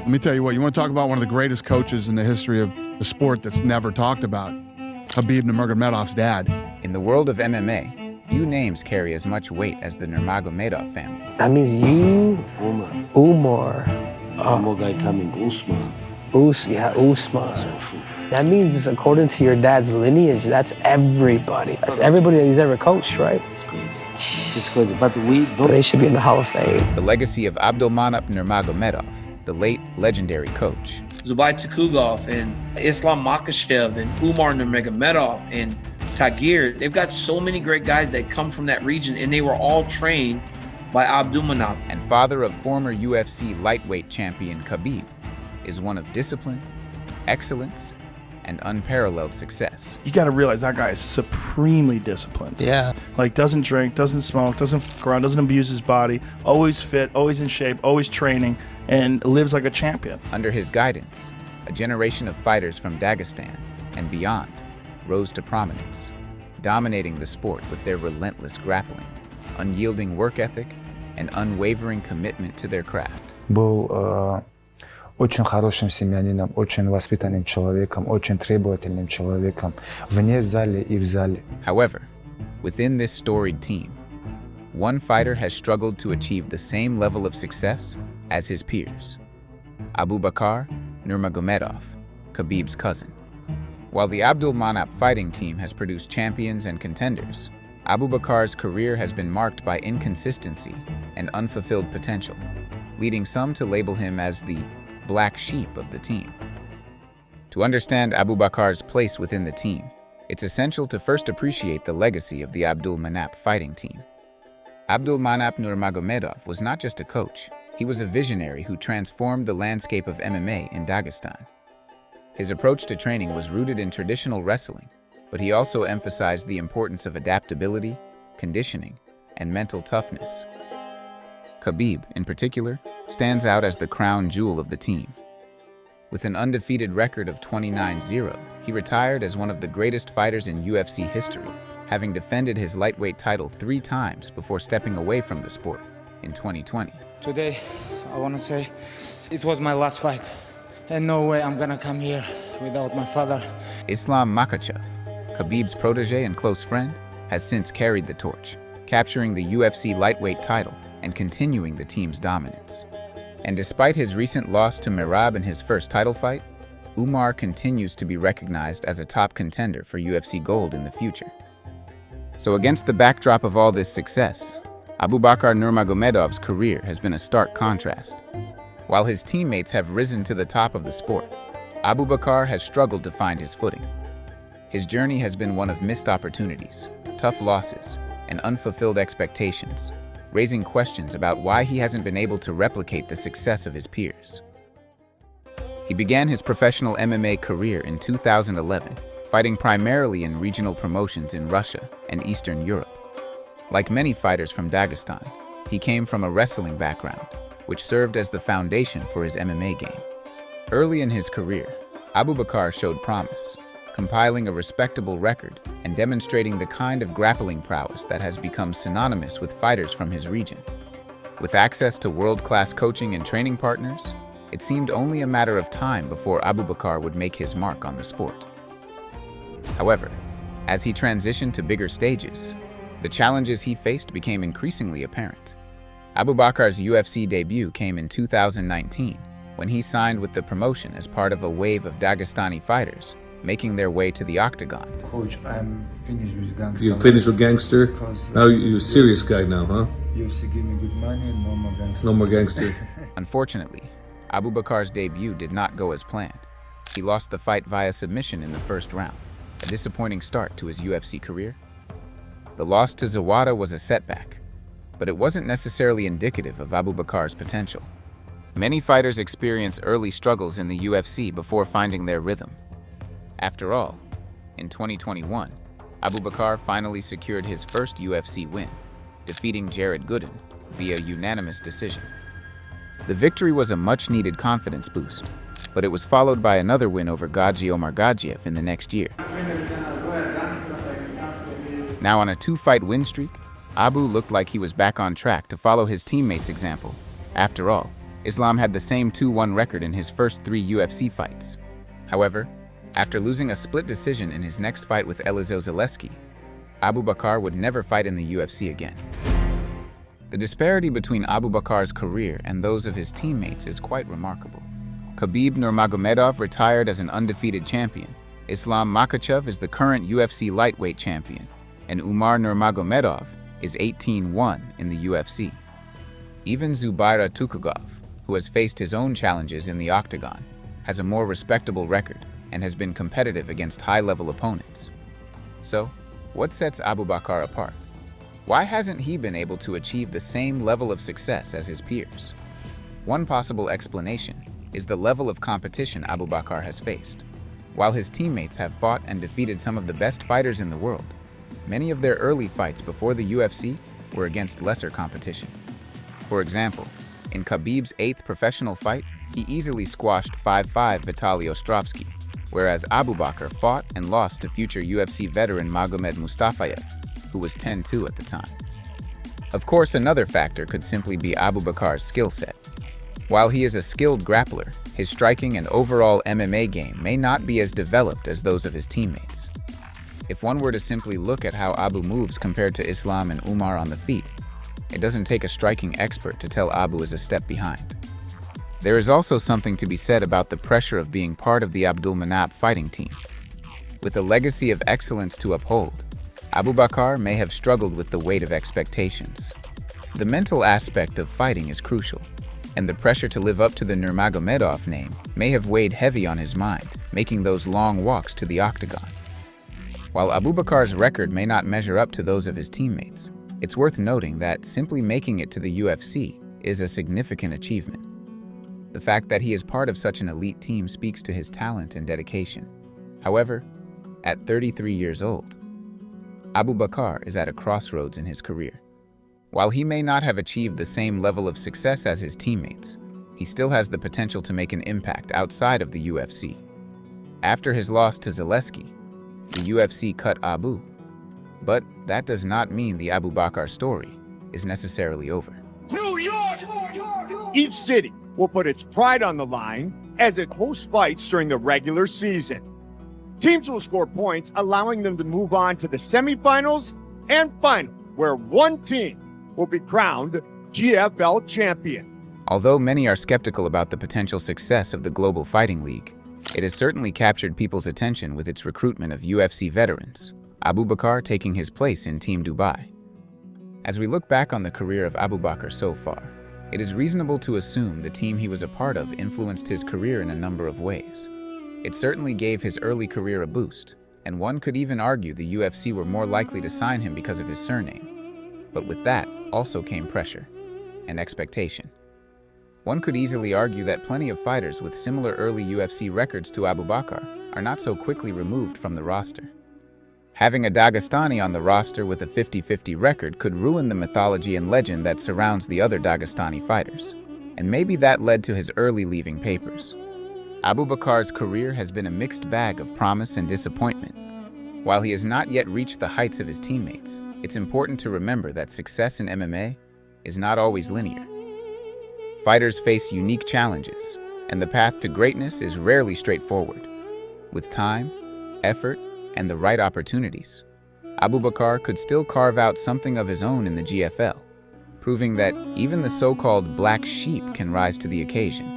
Let me tell you what, you want to talk about one of the greatest coaches in the history of the sport that's never talked about? Khabib Nurmagomedov's dad. In the world of MMA, few names carry as much weight as the Nurmagomedov family. That means you, Umar. One more guy coming, Usman. Usman. That means it's according to your dad's lineage. That's everybody. That's everybody that he's ever coached, right? It's crazy. It's crazy. But they should be in the Hall of Fame. The legacy of Abdulmanap Nurmagomedov, the late legendary coach. Zubai Tukhugov and Islam Makhachev and Umar Nurmagomedov and Tagir, they've got so many great guys that come from that region, and they were all trained by Abdulmanap. And father of former UFC lightweight champion Khabib, is one of discipline, excellence, and unparalleled success. You got to realize that guy is supremely disciplined. Yeah. Like, doesn't drink, doesn't smoke, doesn't fuck around, doesn't abuse his body, always fit, always in shape, always training, and lives like a champion. Under his guidance, a generation of fighters from Dagestan and beyond rose to prominence, dominating the sport with their relentless grappling, unyielding work ethic, and unwavering commitment to their craft. Был очень хорошим семьянином, очень воспитанным человеком, очень требовательным человеком, вне зале и в зале. However, within this storied team, one fighter has struggled to achieve the same level of success as his peers: Abubakar Nurmagomedov, Khabib's cousin. While the Abdulmanap fighting team has produced champions and contenders, Abubakar's career has been marked by inconsistency and unfulfilled potential, leading some to label him as the black sheep of the team. To understand Abubakar's place within the team, it's essential to first appreciate the legacy of the Abdulmanap fighting team. Abdulmanap Nurmagomedov was not just a coach, he was a visionary who transformed the landscape of MMA in Dagestan. His approach to training was rooted in traditional wrestling, but he also emphasized the importance of adaptability, conditioning, and mental toughness. Khabib, in particular, stands out as the crown jewel of the team. With an undefeated record of 29-0, he retired as one of the greatest fighters in UFC history, having defended his lightweight title 3 times before stepping away from the sport in 2020. Today, I want to say it was my last fight, and no way I'm gonna come here without my father. Islam Makhachev, Khabib's protege and close friend, has since carried the torch, capturing the UFC lightweight title and continuing the team's dominance. And despite his recent loss to Merab in his first title fight, Umar continues to be recognized as a top contender for UFC gold in the future. So against the backdrop of all this success, Abubakar Nurmagomedov's career has been a stark contrast. While his teammates have risen to the top of the sport, Abubakar has struggled to find his footing. His journey has been one of missed opportunities, tough losses, and unfulfilled expectations, raising questions about why he hasn't been able to replicate the success of his peers. He began his professional MMA career in 2011, fighting primarily in regional promotions in Russia and Eastern Europe. Like many fighters from Dagestan, he came from a wrestling background, which served as the foundation for his MMA game. Early in his career, Abubakar showed promise, compiling a respectable record and demonstrating the kind of grappling prowess that has become synonymous with fighters from his region. With access to world-class coaching and training partners, it seemed only a matter of time before Abubakar would make his mark on the sport. However, as he transitioned to bigger stages, the challenges he faced became increasingly apparent. Abubakar's UFC debut came in 2019, when he signed with the promotion as part of a wave of Dagestani fighters making their way to the octagon. Coach, I'm finished with gangster. You finished with gangster? Now you're a serious guy now, huh? UFC give me good money, no more gangster. No more gangster. Unfortunately, Abubakar's debut did not go as planned. He lost the fight via submission in the first round, a disappointing start to his UFC career. The loss to Zawada was a setback, but it wasn't necessarily indicative of Abubakar's potential. Many fighters experience early struggles in the UFC before finding their rhythm. After all, in 2021, Abubakar finally secured his first UFC win, defeating Jared Gooden via unanimous decision. The victory was a much-needed confidence boost, but it was followed by another win over Omar Gadzhiev in the next year. Now on a 2-fight win streak, Abu looked like he was back on track to follow his teammates' example. After all, Islam had the same 2-1 record in his first 3 UFC fights. However, after losing a split decision in his next fight with Elizeu Zaleski, Abubakar would never fight in the UFC again. The disparity between Abubakar's career and those of his teammates is quite remarkable. Khabib Nurmagomedov retired as an undefeated champion. Islam Makhachev is the current UFC lightweight champion, and Umar Nurmagomedov is 18-1 in the UFC. Even Zubaira Tukhugov, who has faced his own challenges in the octagon, has a more respectable record and has been competitive against high-level opponents. So, what sets Abubakar apart? Why hasn't he been able to achieve the same level of success as his peers? One possible explanation is the level of competition Abubakar has faced. While his teammates have fought and defeated some of the best fighters in the world, many of their early fights before the UFC were against lesser competition. For example, in Khabib's 8th professional fight, he easily squashed 5-5 Vitaly Ostrovsky, whereas Abubakar fought and lost to future UFC veteran Magomed Mustafayev, who was 10-2 at the time. Of course, another factor could simply be Abubakar's skill set. While he is a skilled grappler, his striking and overall MMA game may not be as developed as those of his teammates. If one were to simply look at how Abu moves compared to Islam and Umar on the feet, it doesn't take a striking expert to tell Abu is a step behind. There is also something to be said about the pressure of being part of the Abdul Manap fighting team. With a legacy of excellence to uphold, Abubakar may have struggled with the weight of expectations. The mental aspect of fighting is crucial, and the pressure to live up to the Nurmagomedov name may have weighed heavy on his mind, making those long walks to the octagon. While Abubakar's record may not measure up to those of his teammates, it's worth noting that simply making it to the UFC is a significant achievement. The fact that he is part of such an elite team speaks to his talent and dedication. However, at 33 years old, Abubakar is at a crossroads in his career. While he may not have achieved the same level of success as his teammates, he still has the potential to make an impact outside of the UFC. After his loss to Zaleski, the UFC cut Abu, but that does not mean the Abubakar story is necessarily over. New York! Each city will put its pride on the line as it hosts fights during the regular season. Teams will score points, allowing them to move on to the semifinals and final, where one team will be crowned GFL champion. Although many are skeptical about the potential success of the Global Fighting League, it has certainly captured people's attention with its recruitment of UFC veterans, Abubakar taking his place in Team Dubai. As we look back on the career of Abubakar so far, it is reasonable to assume the team he was a part of influenced his career in a number of ways. It certainly gave his early career a boost, and one could even argue the UFC were more likely to sign him because of his surname. But with that also came pressure and expectation. One could easily argue that plenty of fighters with similar early UFC records to Abubakar are not so quickly removed from the roster. Having a Dagestani on the roster with a 50-50 record could ruin the mythology and legend that surrounds the other Dagestani fighters, and maybe that led to his early leaving papers. Abubakar's career has been a mixed bag of promise and disappointment. While he has not yet reached the heights of his teammates, it's important to remember that success in MMA is not always linear. Fighters face unique challenges, and the path to greatness is rarely straightforward. With time, effort, and the right opportunities, Abubakar could still carve out something of his own in the GFL, proving that even the so-called black sheep can rise to the occasion.